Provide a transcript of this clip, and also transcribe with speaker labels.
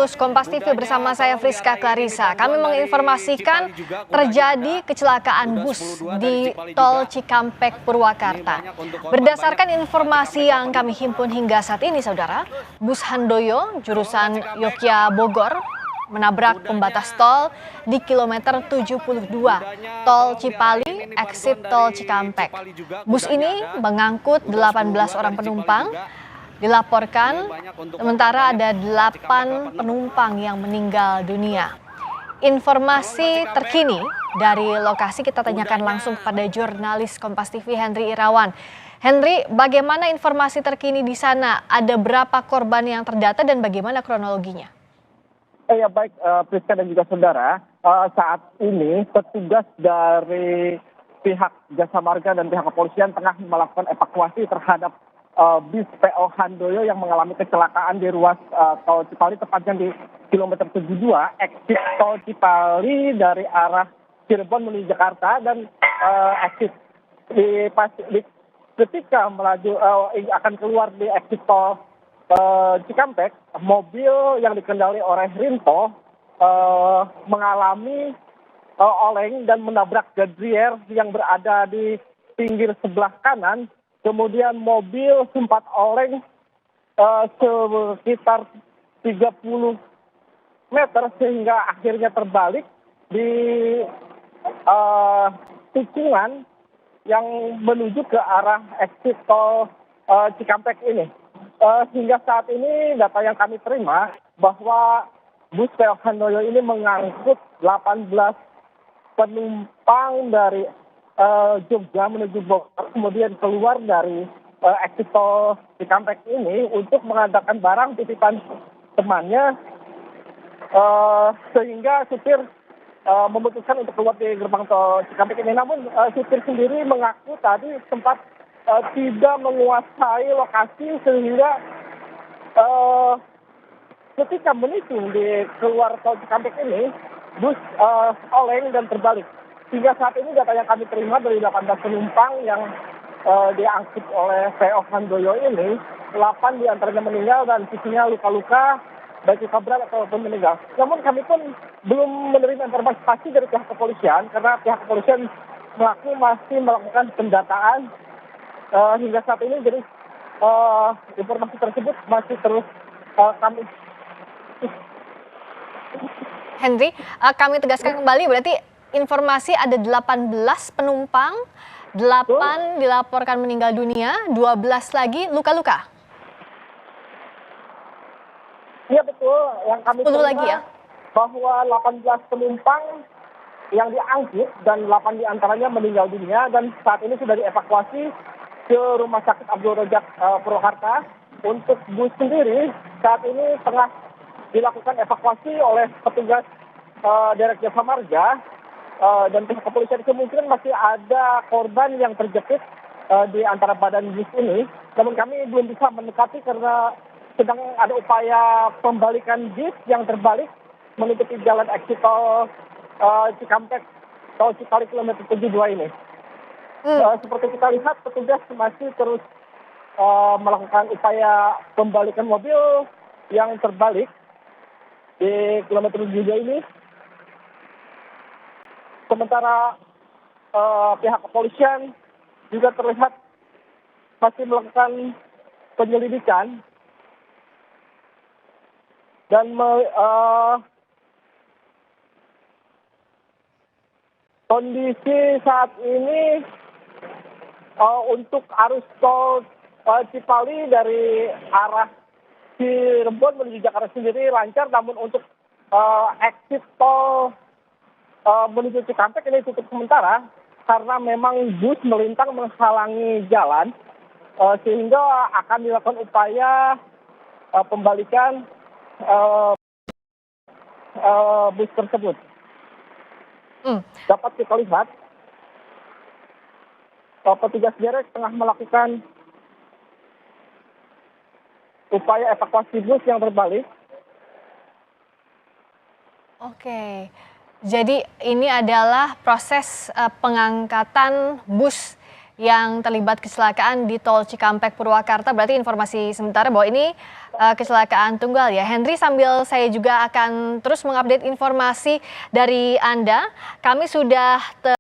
Speaker 1: News Kompas TV bersama saya Friska Clarissa. Kami menginformasikan terjadi kecelakaan bus di Tol Cikampek Purwakarta. Berdasarkan informasi yang kami himpun hingga saat ini, saudara, bus Handoyo jurusan Yogyakarta Bogor menabrak pembatas tol di kilometer 72 Tol Cipali, exit Tol Cikampek. Bus ini mengangkut 18 orang penumpang. Dilaporkan sementara ada 8 penumpang yang meninggal dunia. Informasi terkini dari lokasi kita tanyakan langsung kepada jurnalis Kompas TV Henry Irawan. Henry, bagaimana informasi terkini di sana? Ada berapa korban yang terdata dan bagaimana kronologinya?
Speaker 2: Ya baik, Priska dan juga saudara, saat ini petugas dari pihak Jasa Marga dan pihak kepolisian tengah melakukan evakuasi terhadap bis PO Handoyo yang mengalami kecelakaan di ruas Tol Cipali, tepatnya di kilometer 72, exit Tol Cipali dari arah Cirebon menuju Jakarta, dan exit ketika melaju akan keluar di exit Tol Cikampek, mobil yang dikendali oleh Rinto mengalami oleng dan menabrak guardrail yang berada di pinggir sebelah kanan. Kemudian mobil sempat oleng sekitar 30 meter sehingga akhirnya terbalik di tikungan yang menuju ke arah exit Tol Cikampek ini. Hingga saat ini data yang kami terima bahwa bus PO Handoyo ini mengangkut 18 penumpang dari Jogja menuju Bogor, kemudian keluar dari exit Tol Cikampek ini untuk mengantarkan barang titipan temannya, sehingga supir memutuskan untuk keluar di gerbang Tol Cikampek ini. Namun supir sendiri mengaku tadi sempat tidak menguasai lokasi sehingga ketika menikung di keluar Tol Cikampek ini, bus oleng dan terbalik. Hingga saat ini data yang kami terima dari 18 penumpang yang diangkut oleh PO Handoyo ini, 8 diantaranya meninggal dan sisinya luka-luka, baik luka berat ataupun meninggal. Namun kami pun belum menerima informasi pasti dari pihak kepolisian, karena pihak kepolisian mengaku masih melakukan pendataan hingga saat ini. Jadi informasi tersebut masih terus kami.
Speaker 1: Henry, kami tegaskan kembali, berarti informasi ada 18 penumpang, 8 dilaporkan meninggal dunia, 12 lagi luka-luka.
Speaker 2: Iya betul, yang kami terima
Speaker 1: lagi ya?
Speaker 2: Bahwa 18 penumpang yang diangkut dan 8 diantaranya meninggal dunia, dan saat ini sudah dievakuasi ke Rumah Sakit Abdul Rojak Purwakarta. Untuk bus sendiri saat ini tengah dilakukan evakuasi oleh petugas Direk Jasa Marga dan pihak kepolisian. Kemungkinan masih ada korban yang terjepit di antara badan bus ini, namun kami belum bisa mendekati karena sedang ada upaya pembalikan bis yang terbalik menutupi jalan exit Tol Cikampek, Tol Cipali kilometer 72 ini. Seperti kita lihat, petugas masih terus melakukan upaya pembalikan mobil yang terbalik di kilometer 72 ini. Sementara pihak kepolisian juga terlihat masih melakukan penyelidikan dan kondisi saat ini untuk arus tol Cipali dari arah Cirebon menuju Jakarta sendiri lancar, namun untuk exit tol menuju Cikampek ini tutup sementara karena memang bus melintang menghalangi jalan, sehingga akan dilakukan upaya pembalikan bus tersebut. Dapat kita lihat petugas derek tengah melakukan upaya evakuasi bus yang terbalik.
Speaker 1: Oke. Jadi ini adalah proses pengangkatan bus yang terlibat kecelakaan di Tol Cikampek Purwakarta. Berarti informasi sementara bahwa ini kecelakaan tunggal ya. Henry, sambil saya juga akan terus mengupdate informasi dari Anda. Kami sudah